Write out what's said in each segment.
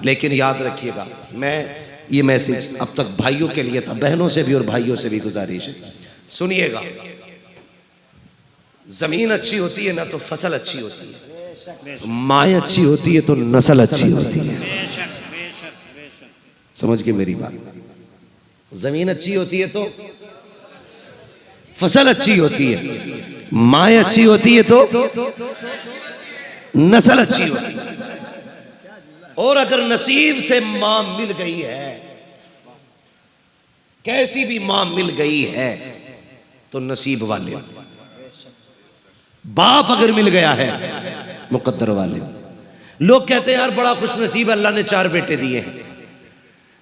लेकिन याद रखिएगा, मैं ये मैसेज अब तक भाइयों के लिए था, बहनों से भी और भाइयों से भी गुजारिश है, सुनिएगा। जमीन अच्छी होती है ना तो फसल अच्छी होती है, माँ अच्छी होती है तो नस्ल अच्छी होती है। समझ के मेरी बात, जमीन अच्छी होती है तो फसल अच्छी होती है, माँ अच्छी होती है तो नस्ल अच्छी होती है। और अगर नसीब से मां मिल गई है, कैसी भी मां मिल गई है तो नसीब वाले। बाप अगर मिल गया है मुकद्दर वाले। लोग कहते हैं यार बड़ा खुश नसीब, अल्लाह ने 4 बेटे दिए हैं।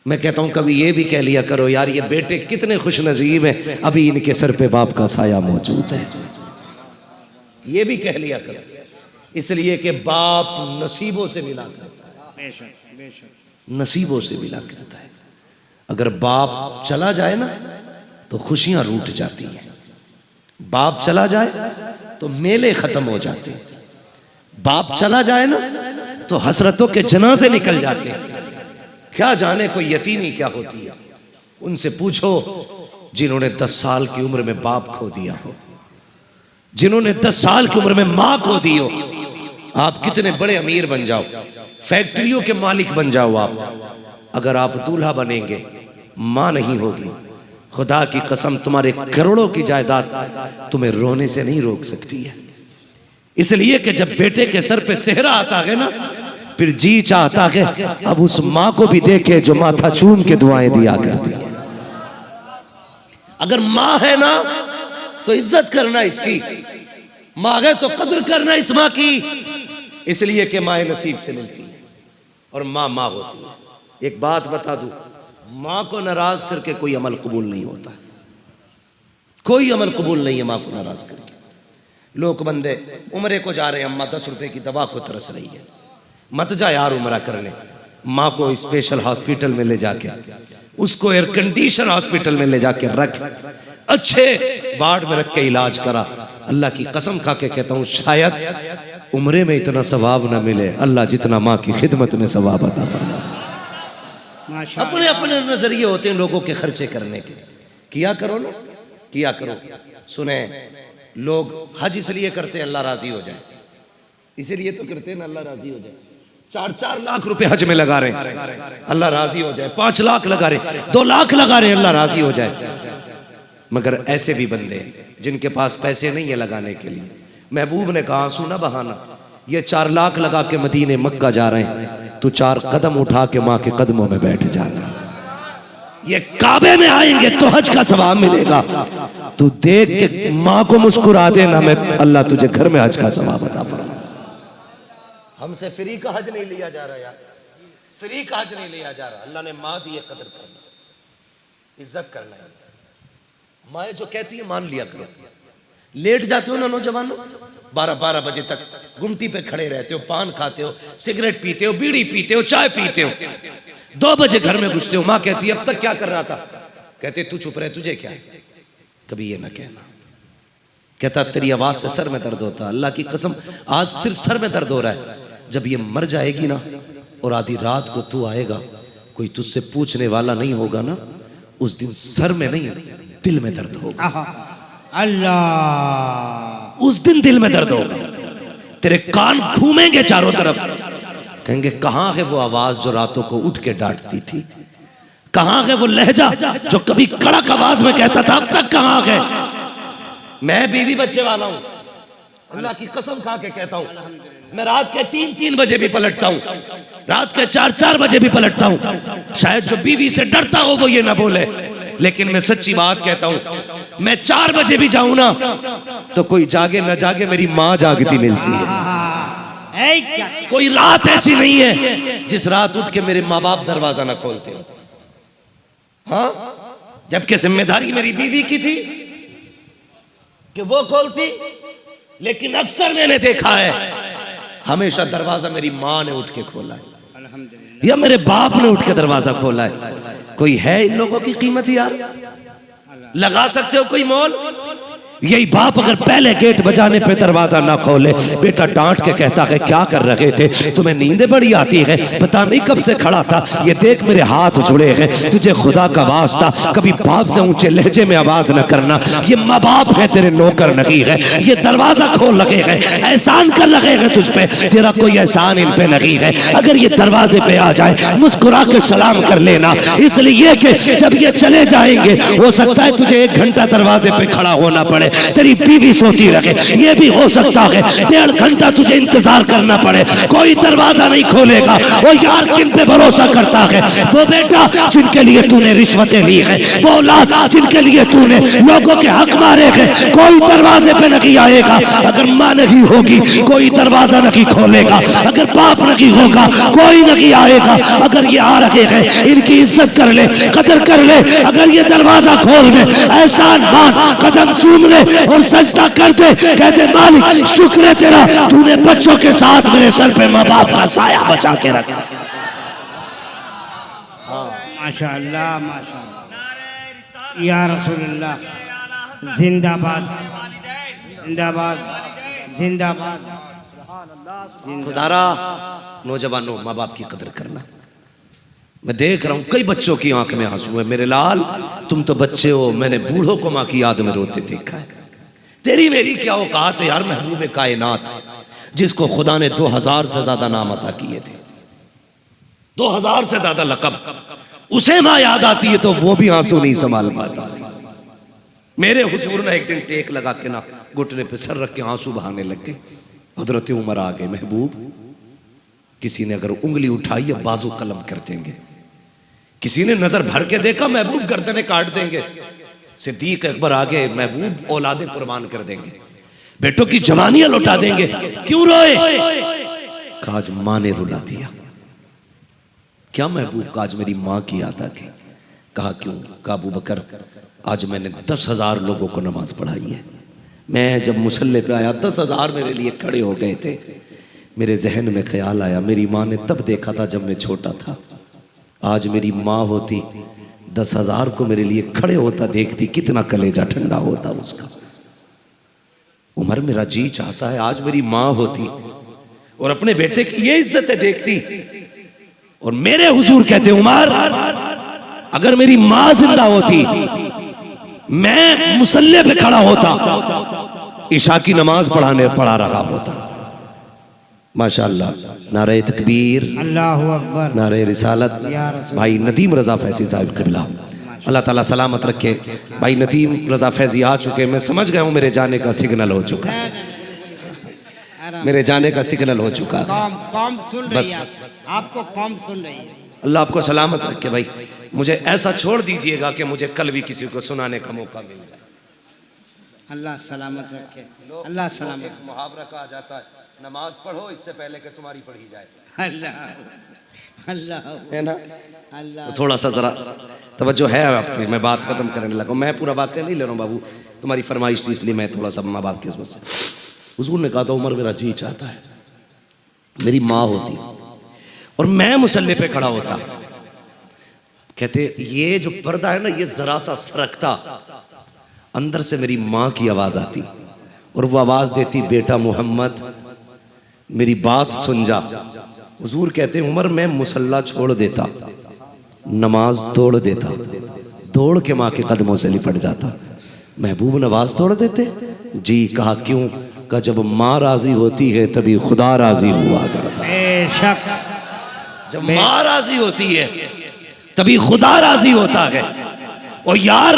मैं कहता हूं कभी ये भी कह लिया करो यार ये बेटे कितने खुश नसीब हैं, अभी इनके सर पे बाप का साया मौजूद है। ये भी कह लिया करो, इसलिए कि बाप नसीबों से मिला करता है, नसीबों से मिला करता है। अगर बाप चला जाए ना तो खुशियां रूठ जाती हैं, बाप चला जाए तो मेले खत्म हो जाते हैं, बाप चला जाए ना तो हसरतों के जनाजे निकल जाते हैं। क्या जाने कोई यतीमी क्या होती है, उनसे पूछो जिन्होंने 10 साल की उम्र में बाप खो दिया हो, जिन्होंने 10 साल की उम्र में मां खो दी हो। आप कितने बड़े अमीर बन जाओ, फैक्ट्रियों के मालिक बन जाओ आप, अगर आप दूल्हा बनेंगे मां नहीं होगी, खुदा की कसम तुम्हारे करोड़ों की जायदाद तुम्हें रोने से नहीं रोक सकती है। इसलिए कि जब बेटे के सर पे सेहरा आता है ना, फिर जी चाहता है अब उस मां को भी देखे जो माथा चूम के दुआएं दिया करती है। अगर मां है ना तो इज्जत करना इसकी, मां है तो कदर करना इस मां की, इसलिए कि मां नसीब से मिलती है और मां मां होती है। एक बात बता दूं, मां को नाराज करके कोई अमल कबूल नहीं होता, कोई अमल कबूल नहीं है मां को नाराज करके। लोग बंदे उम्रे को जा रहे हैं, अम्मा 10 रुपए की दवा को तरस रही है, मत जा यार उम्रा करने, माँ को स्पेशल हॉस्पिटल में ले जाके, उसको एयर कंडीशन हॉस्पिटल में ले जाके रख, अच्छे वार्ड में रख के इलाज करा। अल्लाह की कसम खा के कहता हूँ शायद उम्रे में इतना सवाब ना मिले अल्लाह जितना माँ की खिदमत में सवाब अता फरमा। अपने अपने नजरिए होते हैं लोगों के खर्चे करने के, किया करो ना, किया करो। सुने, लोग हज इसलिए करते हैं अल्लाह राजी हो जाए, इसीलिए तो करते हैं ना अल्लाह राजी हो जाए। 4-4 लाख रुपए हज में लगा रहे हैं अल्लाह राजी हो जाए, 5 लाख लगा रहे, 2 लाख लगा रहे अल्लाह राजी हो जाए। मगर ऐसे भी बंदे जिनके पास पैसे नहीं है लगाने के लिए, महबूब ने कहा आंसू ना बहाना, ये 4 लाख लगा के मदीने मक्का जा रहे हैं, तू 4 कदम उठा के माँ के कदमों में बैठ जाना, ये काबे में आएंगे तो हज का सवाब मिलेगा। तू देख के माँ को मुस्कुरा देना, मैं अल्लाह तुझे घर में हज का सवाब अता फरमा। हमसे फ्री का हज नहीं लिया जा रहा यार, फ्री का हज नहीं लिया जा रहा। अल्लाह ने माँ दी है, कदर करना, इज्जत करना है। माँ जो कहती है मान लिया करो। लेट जाते हो ना नौजवानों, 12-12 बजे तक गुमटी पे खड़े रहते हो, पान खाते हो, सिगरेट पीते हो, बीड़ी पीते हो, चाय पीते हो, 2 बजे घर में घुसते हो। माँ कहती है अब तक क्या कर रहा था, कहते तू चुप रहे, तुझे क्या है, कभी ये ना कहना। कहता तेरी आवाज से सर में दर्द होता, अल्लाह की कसम आज सिर्फ सर में दर्द हो रहा है। जब ये मर जाएगी ना और आधी रात को तू आएगा, कोई तुझसे पूछने वाला नहीं होगा ना, उस दिन सर में नहीं दिल में दर्द होगा। अल्लाह, उस दिन दिल में दर्द होगा, तेरे कान घूमेंगे चारों तरफ, कहेंगे कहां है वो आवाज जो रातों को उठ के डांटती थी, कहां है वो लहजा जो कभी कड़क आवाज में कहता था, अब तक कहां है। मैं बीवी बच्चे वाला हूं, अल्लाह की कसम खा के कहता हूं, मैं रात के 3-3 बजे भी पलटता हूं, रात के 4-4 बजे भी पलटता हूं। शायद जो बीवी से डरता हो वो ये ना बोले, लेकिन मैं सच्ची बात कहता हूं, मैं 4 बजे भी जाऊं ना तो कोई जागे ना जागे मेरी मां जागती मिलती है। कोई रात ऐसी नहीं है जिस रात उठ के मेरे माँ बाप दरवाजा ना खोलते हो। हाँ, जबकि जिम्मेदारी मेरी बीवी की थी कि वो खोलती, लेकिन अक्सर मैंने देखा है हमेशा दरवाजा मेरी माँ ने उठ के खोला है या मेरे बाप ने उठ के दरवाजा खोला है। कोई है इन लोगों की कीमत यार, लगा सकते हो कोई मोल? यही बाप अगर पहले गेट बजाने पे दरवाजा ना खोले, बेटा डांट के कहता है क्या कर रहे थे, तुम्हें नींदें बड़ी आती है, पता नहीं कब से खड़ा था, ये देख मेरे हाथ जुड़े हैं, तुझे खुदा का वास्ता कभी बाप से ऊंचे लहजे में आवाज न करना, ये माँ बाप है तेरे नौकर नहीं है, ये दरवाजा खोल लगे हैं, एहसान कर लगे हैं तुझ पे, तेरा कोई एहसान इन पे नहीं है, अगर ये दरवाजे पे आ जाए मुस्कुरा के सलाम कर लेना, इसलिए कि जब ये चले जाएंगे हो सकता है तुझे 1 घंटा दरवाजे पे खड़ा होना पड़े, तेरी बीवी सोती रहे, ये भी हो सकता है 1.5 घंटा तुझे इंतजार करना पड़े, कोई दरवाजा नहीं खोलेगा। वो यार किन पे भरोसा करता है, वो बेटा जिनके लिए तूने रिश्वतें ली है, वो औलाद जिनके लिए तूने लोगों के हक मारे हैं, कोई दरवाजे पे नहीं आएगा। अगर माँ नहीं होगी कोई दरवाजा नहीं खोलेगा, अगर बाप नहीं होगा कोई नहीं आएगा। अगर ये आ रहे हैं इनकी इज्जत कर ले, कदर कर ले, अगर ये दरवाजा खोल दे एहसान मान, कदम चूम ले और सजदा कर दे, कहते मालिक शुक्र है तेरा, तूने बच्चों के साथ मेरे सर पे माँ बाप का साया बचा के रखा। माशाअल्लाह माशाअल्लाह या रसूलुल्लाह, जिंदाबाद जिंदाबाद जिंदाबाद। खुदारा नौजवानों माँ बाप की कदर करना। मैं देख रहा हूं कई बच्चों की आंख में आंसू है, मेरे लाल तुम तो बच्चे हो, मैंने बूढ़ों को माँ की याद में रोते देखा है। तेरी मेरी क्या औकात है यार, महबूब कायनात जिसको खुदा ने 2000 से ज्यादा नाम अता किए थे, 2000 से ज्यादा लकब, उसे माँ याद आती है तो वो भी आंसू नहीं संभाल पाता। मेरे हुजूर ने एक दिन टेक लगा के ना घुटने पे सर रख के आंसू बहाने लग गए। हजरत उमर आ गए, महबूब किसी ने अगर उंगली उठाई या बाजू कलम कर देंगे, किसी ने नजर भर के देखा महबूब गर्दनें काट देंगे। सिद्दीक अकबर आगे, महबूब औलादे कुर्बान कर देंगे, बेटों की जवानियां लौटा देंगे। क्यों रोए? कहा आज मां ने रुला दिया। क्या महबूब का आज मेरी मां की याद आ गई। कहा क्यों? कहा अबू बकर आज मैंने 10,000 लोगों को नमाज पढ़ाई है, मैं जब मुसल्ले पे आया 10,000 मेरे लिए खड़े हो गए थे, मेरे जहन में ख्याल आया मेरी माँ ने तब देखा था जब मैं छोटा था, आज मेरी माँ होती 10,000 को मेरे लिए खड़े होता देखती, कितना कलेजा ठंडा होता उसका। उमर मेरा जी चाहता है आज मेरी माँ होती और अपने बेटे की ये इज्जत देखती। और मेरे हुजूर कहते उमर अगर मेरी माँ जिंदा होती मैं मुसल्ले पे खड़ा होता, इशा की नमाज पढ़ा रहा होता। माशाअल्लाह, नारे तकबीर, अल्लाहु अकबर, नारे रिसालत। भाई नदीम रजा फैजी साहब क़िबला अल्लाह ताला सलामत रखे। भाई नदीम रजा फैजी आ चुके, मैं समझ गया हूँ मेरे जाने का सिग्नल हो चुका, मेरे जाने का सिग्नल हो चुका। कौम सुन रही बस है, आपको कौम सुन रही है। अल्लाह आपको सलामत रखे। भाई मुझे ऐसा छोड़ दीजिएगा कि मुझे कल भी किसी को सुनाने का मौका मिल जाए। अल्लाह सलामत रखे, अल्लाह सलामत। एक मुहावरा कहा जाता है, नमाज पढ़ो इससे पहले कि तुम्हारी पढ़ी जाए। अल्लाह अल्लाह है ना? अल्लाह। तो थोड़ा सा जरा तवज्जो है आपकी, मैं बात खत्म करने लगा। मैं पूरा वाक्य नहीं ले रहा हूँ बाबू, तुम्हारी फरमाइश थी इसलिए मैं थोड़ा सा माँ बाप की किस्मत से। हुजूर ने कहा था उमर मेरा जी चाहता है मेरी माँ होती और मैं मुसल्ले पे खड़ा होता। कहते ये जो पर्दा है ना ये जरा सा सरकता, अंदर से मेरी माँ की आवाज आती और वो आवाज देती बेटा मोहम्मद मेरी बात सुन जा। हुजूर कहते उमर मैं मुसल्ला छोड़ देता, नमाज तोड़ देता, दौड़ के माँ के कदमों से लिपट जाता। महबूब नमाज तोड़ देते? जी। कहा क्यों? का जब माँ राजी होती है तभी खुदा राजी हुआ करता है। बेशक जब माँ राजी होती है तभी खुदा राजी होता है। और यार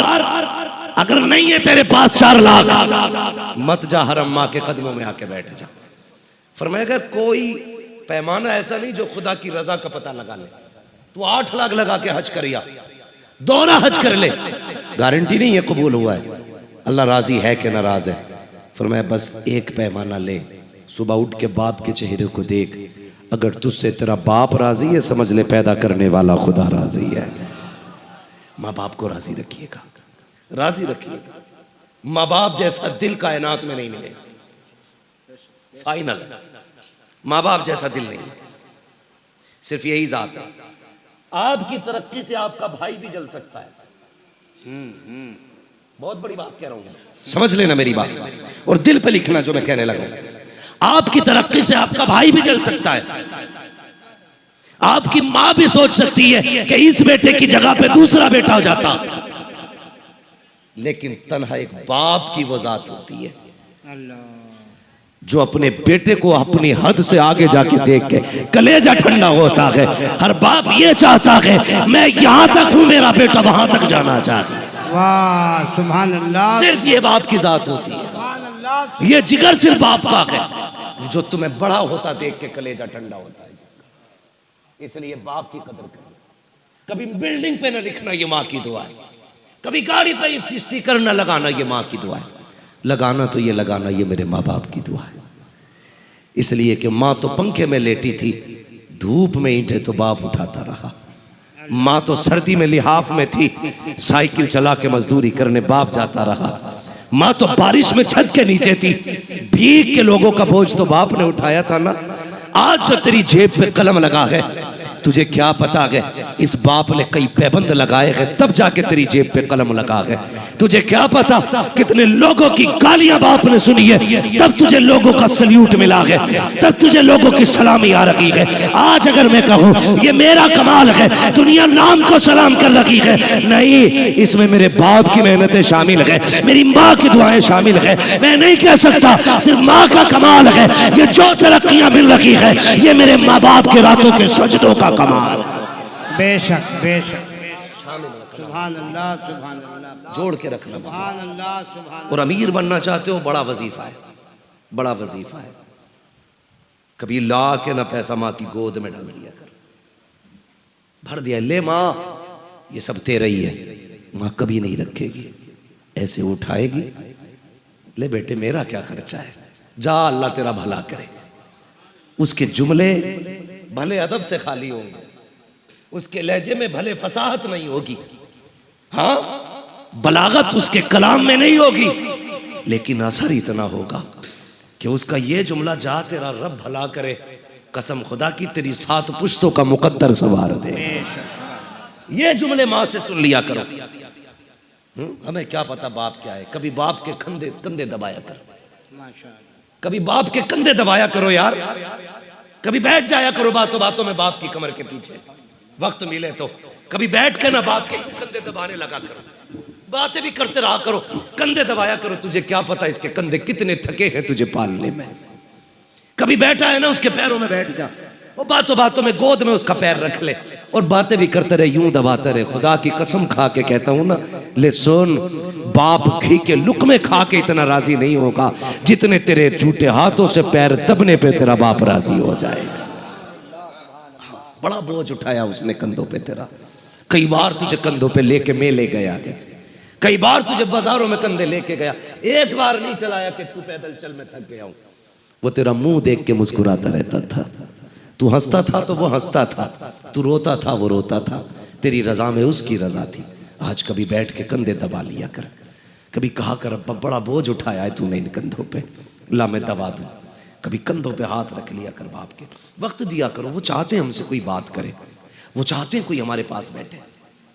अगर नहीं है तेरे पास 4 लाख मत जा हरम माँ के कदमों में आके बैठ जा। फरमाया अगर कोई पैमाना ऐसा नहीं जो खुदा की रजा का पता लगा ले, तू 8 लाख लगा के हज कर या दोहरा हज कर ले, गारंटी नहीं है कबूल हुआ है, अल्लाह राजी है कि नाराज है। फरमाया बस एक पैमाना ले, सुबह उठ के बाप के चेहरे को देख, अगर तुझसे तेरा बाप राजी है समझ ले पैदा करने वाला खुदा राजी है। माँ बाप को राजी रखिएगा, राजी रखिएगा। माँ बाप जैसा दिल कायनात में नहीं मिले, फाइनल। माँ बाप जैसा दिल नहीं, सिर्फ यही जात है। आपकी तरक्की से आपका भाई भी जल सकता है। बहुत बड़ी बात कह रहा हूं मैं। समझ लेना मेरी बात और दिल पे लिखना जो मैं कहने लगा। आपकी तरक्की से आपका भाई भी जल सकता है, आपकी मां भी सोच सकती है कि इस बेटे की जगह पे दूसरा बेटा हो जाता, लेकिन तन्हा एक बाप की वो जात होती है जो अपने बेटे को अपनी हद से आगे जाके देख के कलेजा ठंडा होता है। हर बाप ये चाहता है मैं यहां तक हूं, मेरा बेटा वहां तक जाना चाहता है। वाह सुभान अल्लाह, सिर्फ ये बाप की जात होती है, सुभान अल्लाह। ये जिगर सिर्फ बाप का है जो तुम्हें बड़ा होता देख के कलेजा ठंडा होता है जिसका। इसलिए बाप की कदर करना। कभी बिल्डिंग पे न लिखना ये माँ की दुआ है, कभी गाड़ी पे स्टिकर न लगाना ये माँ की दुआ है, लगाना तो ये लगाना ये मेरे माँ बाप की दुआ है। इसलिए कि माँ तो पंखे में लेटी थी, धूप में ईंटे तो बाप उठाता रहा। माँ तो सर्दी में लिहाफ में थी, साइकिल चला के मजदूरी करने बाप जाता रहा। माँ तो बारिश में छत के नीचे थी, भीग के लोगों का बोझ तो बाप ने उठाया था ना। आज जो तेरी जेब पे कलम लगा है, तुझे क्या पता है इस बाप ने कई पैबंद लगाए हैं तब जाके तेरी जेब पे कलम लगा है। तुझे क्या पता कितने लोगों की गालियां बाप ने सुनी है तब तुझे लोगों का सल्यूट मिला है, तब तुझे लोगों की सलामी आ रही है। आज अगर मैं कहूं ये मेरा कमाल है, दुनिया नाम को सलाम कर रही है, नहीं, इसमें मेरे बाप की मेहनतें शामिल है, मेरी माँ की दुआएं शामिल है। मैं नहीं कह सकता सिर्फ माँ का कमाल है, ये जो तरक्कियां मिल रही है ये मेरे माँ बाप के रातों के सजदों का कमाल। बेशक बेशक, सुभान अल्लाह सुभान अल्लाह, जोड़ के रखना। सुभान अल्लाह सुभान। और अमीर बनना चाहते हो, बड़ा वजीफा है, बड़ा वजीफा है। कभी ला के ना पैसा माँ की गोद में डाल दिया कर, भर दिया, ले माँ ये सब तेरा ही है। माँ कभी नहीं रखेगी, ऐसे उठाएगी, ले बेटे मेरा क्या खर्चा है, जा अल्लाह तेरा भला करे। उसके जुमले भले अदब से खाली होंगे, उसके लहजे में भले फसाहत नहीं होगी, हाँ बलागत उसके कलाम में नहीं होगी, लेकिन असर इतना होगा कि उसका ये जुमला, जा तेरा रब भला करे, कसम खुदा की तेरी 7 पुश्तों का मुकद्दर सवार दे। ये जुमले माँ से सुन लिया करो। हमें क्या पता बाप क्या है। कभी बाप के कंधे दबाया करो, कभी बाप के कंधे दबाया करो यार, कभी बैठ जाया करो बातों बातों में बाप की कमर के पीछे, वक्त मिले तो कभी बैठ के ना बाप के कंधे दबाने लगा करो, बातें भी करते रहा करो, कंधे दबाया करो। तुझे क्या पता इसके कंधे कितने थके हैं तुझे पालने में। कभी बैठा है ना उसके पैरों में बैठ जा, वो बातों बातों में गोद में उसका पैर रख ले और बातें भी करते रहे, यूं दबाते रहे। खुदा की कसम खा के कहता हूं ना, ले सुन, बाप घी के लुकमे खा के इतना राजी नहीं होगा जितने तेरे झूठे हाथों से पैर दबने पे तेरा बाप राजी हो जाएगा। बड़ा बोझ उठाया उसने कंधों पे तेरा, कई बार तुझे कंधों पे लेके मेले गया, कई बार तुझे बाजारों में कंधे लेके गया, एक बार नहीं चलाया कि तू पैदल चल मैं थक गया हूं। वो तेरा मुंह देख के मुस्कुराता रहता था, तू हंसता था तो वो हंसता था, तू रोता था वो रोता था, तेरी रजा में उसकी रजा थी। आज कभी बैठ के कंधे दबा लिया कर, कभी कहा कर अब्बा बड़ा बोझ उठाया है तूने इन कंधों पे, ला मैं दबा दूं। कभी कंधों पे हाथ रख लिया कर बाप के, वक्त दिया करो। वो चाहते हैं हमसे कोई बात करे, वो चाहते हैं कोई हमारे पास बैठे।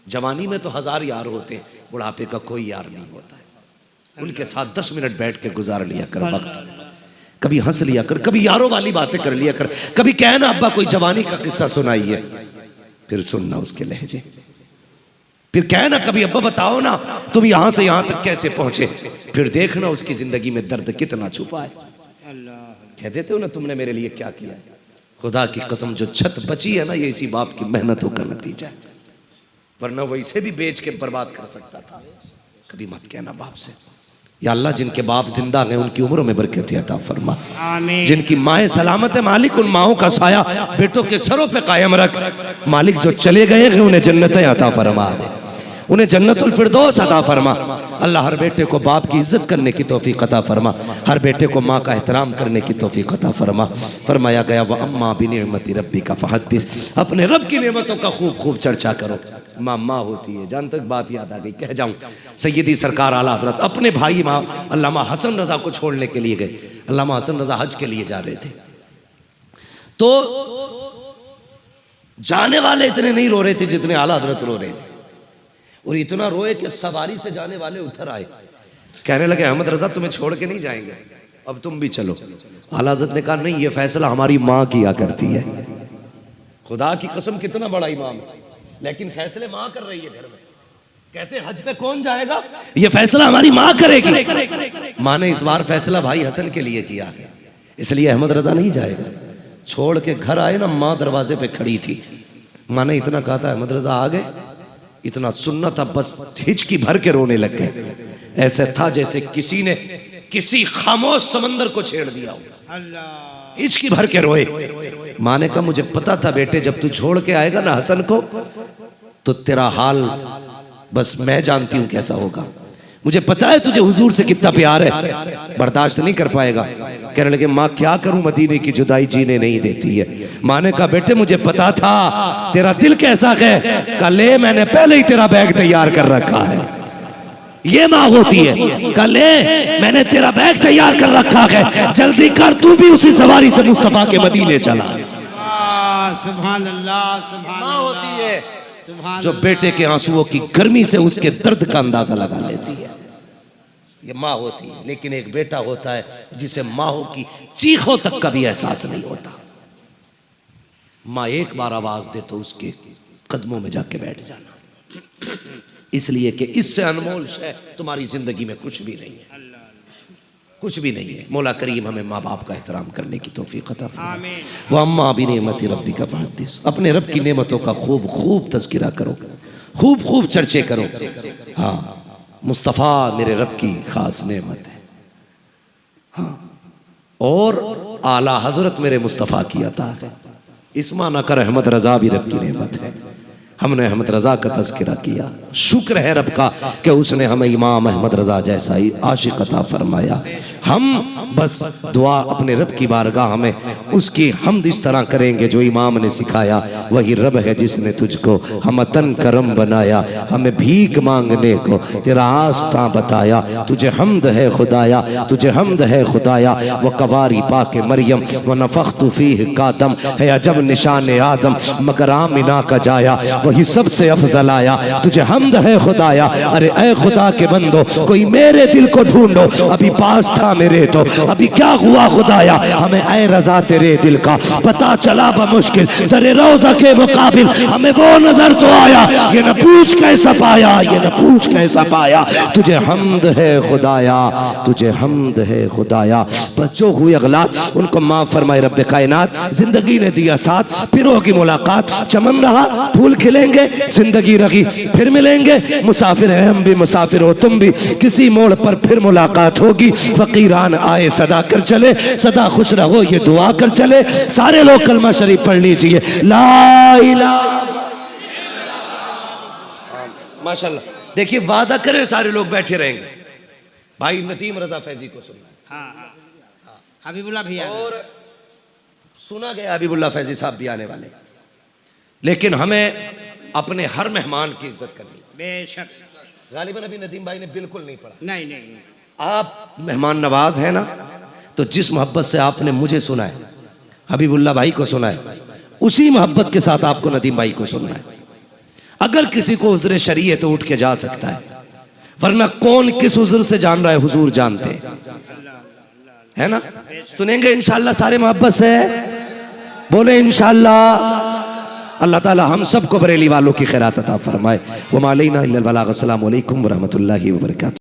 जवानी में तो 1000 यार होते हैं, बुढ़ापे का कोई यार नहीं होता है। उनके साथ 10 मिनट बैठ के गुजार लिया कर वक्त, कभी हंस लिया कर, कभी यारों वाली बातें कर लिया कर, कभी कहना अब्बा कोई जवानी का किस्सा सुनाइए, फिर सुनना उसके लहजे, फिर कहना कभी अब्बा बताओ ना तुम यहां से यहां तक कैसे पहुंचे, फिर देखना उसकी जिंदगी में दर्द कितना छुपा है। कह देते हो ना तुमने मेरे लिए क्या किया है। खुदा की कसम जो छत बची है ना ये इसी बाप की मेहनतों का नतीजा है, वरना वो इसे भी बेच के बर्बाद कर सकता था। कभी मत कहना बाप से, या अल्लाह जिनके बाप जिंदा हैं उनकी उम्रों में बरकत अता फरमा, जिनकी माएँ सलामत है मालिक उन माओं का साया बेटों के सरों पे कायम रख। मालिक जो चले गए हैं उन्हें जन्नतें अता फरमा दे, उन्हें जन्नतुल फिरदौस अता फरमा। अल्लाह हर बेटे को बाप की इज्जत करने की तौफीक अता फरमा, हर बेटे को माँ का एहतराम करने की तौफीक अता फरमा। फरमाया गया व अम्मा बिनिअमति रब्बिका फहद्दिस, अपने रब की नेमतों का खूब खूब चर्चा करो। माँ माँ होती है, जहाँ तक बात याद आ गई कह जाऊँ, सैयदी सरकार आला हज़रत अपने भाई माँ अल्लामा हसन रज़ा को छोड़ने के लिए गए। अल्लामा हसन रज़ा हज के लिए जा रहे थे, तो जाने वाले इतने नहीं रो रहे थे जितने आला हज़रत रो रहे थे, और इतना रोए कि सवारी से जाने वाले उतर आए। कहने लगे अहमद रजा तुम्हें छोड़ के नहीं जाएंगे, अब तुम भी चलो। आला हज़रत ने कहा नहीं, ये फैसला हमारी माँ किया करती है। खुदा की कसम कितना बड़ा इमाम है, लेकिन फैसले माँ कर रही है घर में। कहते हज पे कौन जाएगा, ये फैसला हमारी माँ करेगी। माँ ने इस बार फैसला भाई हसन के लिए किया, इसलिए अहमद रजा नहीं जाएगा। छोड़ के घर आए ना, माँ दरवाजे पे खड़ी थी। माँ ने इतना कहा था अहमद रजा आ गए, इतना सुनना था बस हिचकी भर के रोने लग गए। ऐसे था जैसे किसी ने किसी खामोश समंदर को छेड़ दिया हो, हिचकी भर के रोए। माँ ने कहा मुझे पता था बेटे, जब तू छोड़ के आएगा ना हसन को, तो तेरा हाल बस मैं जानती हूं कैसा होगा। मुझे पता है तुझे हुजूर से कितना प्यार है, बर्दाश्त नहीं कर पाएगा। कहने लगे माँ क्या करूं, मदीने की जुदाई जीने नहीं देती है। माँ ने कहा बेटे मुझे पता था तेरा दिल कैसा है, कल ले मैंने पहले ही तेरा बैग तैयार कर रखा है। ये माँ होती है, कल ले मैंने तेरा बैग तैयार कर रखा है, जल्दी कर तू भी उसी सवारी से मुस्तफा के मदीने चला। सुभान अल्लाह, सुभान माँ होती है जो बेटे के आंसुओं की गर्मी से उसके दर्द का अंदाजा लगा लेती है, ये माँ होती है। लेकिन एक बेटा होता है जिसे माँ की चीखों तक का भी एहसास नहीं होता। माँ एक बार आवाज दे तो उसके कदमों में जाके बैठ जाना, इसलिए कि इससे अनमोल शय तुम्हारी जिंदगी में कुछ भी नहीं है, कुछ भी नहीं है। मौला करीम हमें माँ बाप का एहतराम करने की तौफीक अता फरमाए। व अम्मा बिनेमति रब्बिका फहद्दिस, अपने रब की नेमतों का खूब खूब तज़किरा करो, खूब खूब चर्चे करो। हाँ, मुस्तफ़ा मेरे रब की खास नेमत है। हाँ, और आला हजरत मेरे मुस्तफ़ा की अता है। इस माना कर अहमद रजा भी रब की नेमत है। हमने अहमद रजा का तज़किरा किया, शुक्र है रब का कि उसने हमें इमाम अहमद रजा जैसा ही आशिक अता फरमाया। हम बस दुआ अपने रब की बारगाह में उसकी हमद इस तरह करेंगे जो इमाम ने सिखाया। वही रब है जिसने तुझको हमतन करम बनाया, हमें भीख मांगने को तेरा आस्था बताया। तुझे हमद है खुदाया, तुझे हमद है खुदाया। वो कवारी पाके मरियम व नफ़ख्तु फीह कादम है अजब निशान आज़म, मगर आमिना का जाया वही सबसे अफजल आया। तुझे हमद है खुदाया। अरे ऐ खुदा के बंदो, कोई मेरे दिल को ढूंढो, अभी पास था मेरे तो अभी क्या हुआ खुदाया। हमें ऐ रजा तेरे दिल का पता चला बमुश्किल, तेरे रोज़ा के मुकाबिल हमें वो नजर तो आया। ये न पूछ कैसा पाया, ये न पूछ कैसा पाया। तुझे हमद है खुदाया, तुझे हमद है खुदाया। बस जो हुई अगलात उनको माफ फरमाए रब्बे कायनात। जिंदगी ने दिया साथ, फिर होगी मुलाकात। चमन रहा फूल खिलेंगे, जिंदगी रही फिर मिलेंगे। मुसाफिर है हम भी, मुसाफिर हो तुम भी, किसी मोड़ पर फिर मुलाकात होगी। फकीरान आए सदा कर चले, सदा खुश रहो ये दुआ कर चले। सारे लोग कलमा शरीफ पढ़ लीजिए, ला इलाहा माशाल्लाह। देखिए वादा करें सारे लोग बैठे रहेंगे। भाई नतीम रजा फैजी को सुना, हाँ, हबीबुल्लाह भैया, और सुना गया हबीबुल्लाह फैजी साहब भी आने वाले। लेकिन हमें अपने हर मेहमान की इज्जत करनी है। बेशक, गालिबन अभी नदीम भाई ने बिल्कुल नहीं पढ़ा। नहीं नहीं, आप मेहमान नवाज है ना, तो जिस मोहब्बत से आपने मुझे सुना है, हबीबुल्लाह भाई को सुना है, उसी मोहब्बत के साथ आपको नदीम भाई को सुनना है। अगर किसी को उज़्र शरीय है तो उठ के जा सकता है, वरना कौन किस उज़्र से जान रहा है हुजूर जानते है ना। सुनेंगे इंशाअल्लाह सारे मोहब्बत से, बोले इंशाअल्लाह। अल्लाह ताला हम सबको बरेली वालों की खैरात अता फरमाए। व मा अलैना इल्लल बलाग। अस्सलामु अलैकुम व रहमतुल्लाहि व बरकातुहू।